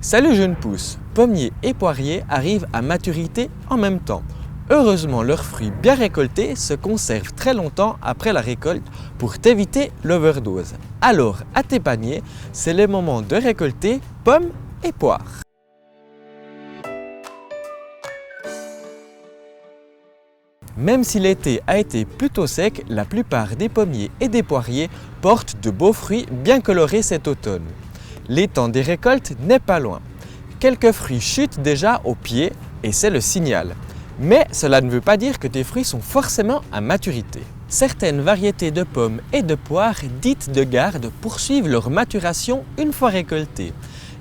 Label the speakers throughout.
Speaker 1: Salut jeunes pousses! Pommiers et poiriers arrivent à maturité en même temps. Heureusement, leurs fruits bien récoltés se conservent très longtemps après la récolte pour t'éviter l'overdose. Alors, à tes paniers, c'est le moment de récolter pommes et poires. Même si l'été a été plutôt sec, la plupart des pommiers et des poiriers portent de beaux fruits bien colorés cet automne. Les temps des récoltes n'est pas loin. Quelques fruits chutent déjà au pied et c'est le signal. Mais cela ne veut pas dire que tes fruits sont forcément à maturité. Certaines variétés de pommes et de poires dites de garde poursuivent leur maturation une fois récoltées.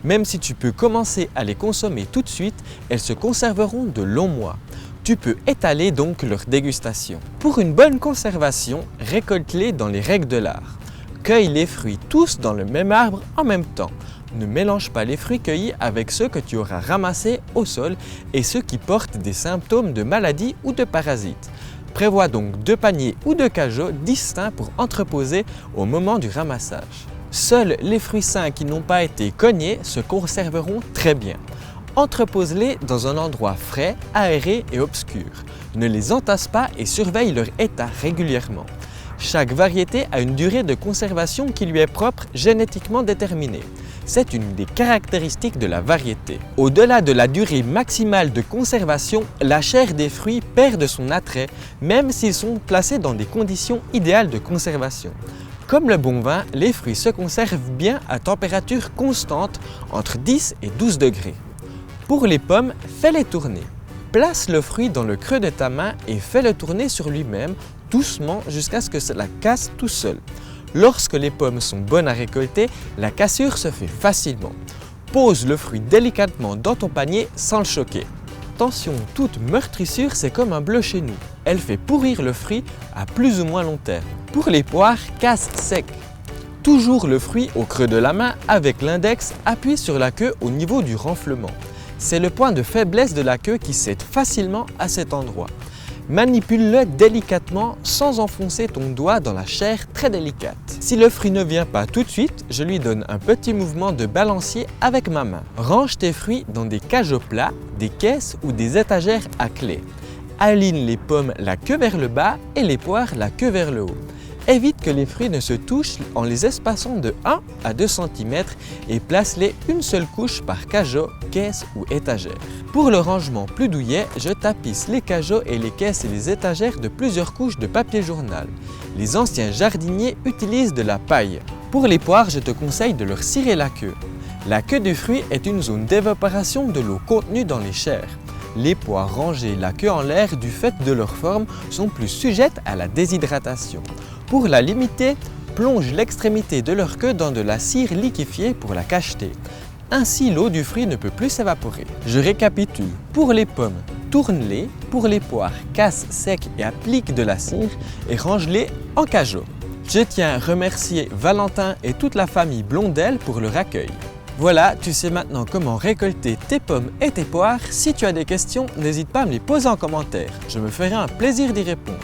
Speaker 1: Même si tu peux commencer à les consommer tout de suite, elles se conserveront de longs mois. Tu peux étaler donc leur dégustation. Pour une bonne conservation, récolte-les dans les règles de l'art. Cueille les fruits tous dans le même arbre en même temps. Ne mélange pas les fruits cueillis avec ceux que tu auras ramassés au sol et ceux qui portent des symptômes de maladie ou de parasites. Prévois donc 2 paniers ou 2 cajots distincts pour entreposer au moment du ramassage. Seuls les fruits sains qui n'ont pas été cognés se conserveront très bien. Entrepose-les dans un endroit frais, aéré et obscur. Ne les entasse pas et surveille leur état régulièrement. Chaque variété a une durée de conservation qui lui est propre, génétiquement déterminée. C'est une des caractéristiques de la variété. Au-delà de la durée maximale de conservation, la chair des fruits perd de son attrait, même s'ils sont placés dans des conditions idéales de conservation. Comme le bon vin, les fruits se conservent bien à température constante entre 10 et 12 degrés. Pour les pommes, fais-les tourner. Place le fruit dans le creux de ta main et fais-le tourner sur lui-même doucement jusqu'à ce que cela casse tout seul. Lorsque les pommes sont bonnes à récolter, la cassure se fait facilement. Pose le fruit délicatement dans ton panier sans le choquer. Attention, toute meurtrissure, c'est comme un bleu chez nous. Elle fait pourrir le fruit à plus ou moins long terme. Pour les poires, casse sec. Toujours le fruit au creux de la main avec l'index, appuie sur la queue au niveau du renflement. C'est le point de faiblesse de la queue qui cède facilement à cet endroit. Manipule-le délicatement sans enfoncer ton doigt dans la chair très délicate. Si le fruit ne vient pas tout de suite, je lui donne un petit mouvement de balancier avec ma main. Range tes fruits dans des cajots plats, des caisses ou des étagères à clé. Aligne les pommes la queue vers le bas et les poires la queue vers le haut. Évite que les fruits ne se touchent en les espaçant de 1 à 2 cm et place-les une seule couche par cajot, caisse ou étagère. Pour le rangement plus douillet, je tapisse les cajots et les caisses et les étagères de plusieurs couches de papier journal. Les anciens jardiniers utilisent de la paille. Pour les poires, je te conseille de leur cirer la queue. La queue du fruit est une zone d'évaporation de l'eau contenue dans les chairs. Les poires rangées la queue en l'air du fait de leur forme sont plus sujettes à la déshydratation. Pour la limiter, plonge l'extrémité de leur queue dans de la cire liquéfiée pour la cacheter. Ainsi, l'eau du fruit ne peut plus s'évaporer. Je récapitule. Pour les pommes, tourne-les. Pour les poires, casse sec et applique de la cire et range-les en cajots. Je tiens à remercier Valentin et toute la famille Blondel pour leur accueil. Voilà, tu sais maintenant comment récolter tes pommes et tes poires. Si tu as des questions, n'hésite pas à me les poser en commentaire. Je me ferai un plaisir d'y répondre.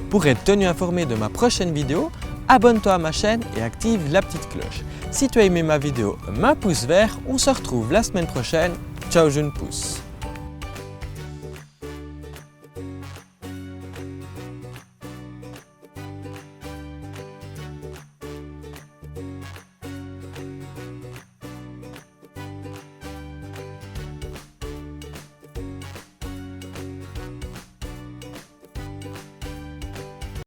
Speaker 1: Pour être tenu informé de ma prochaine vidéo, abonne-toi à ma chaîne et active la petite cloche. Si tu as aimé ma vidéo, mets un pouce vert. On se retrouve la semaine prochaine. Ciao jeunes pousses!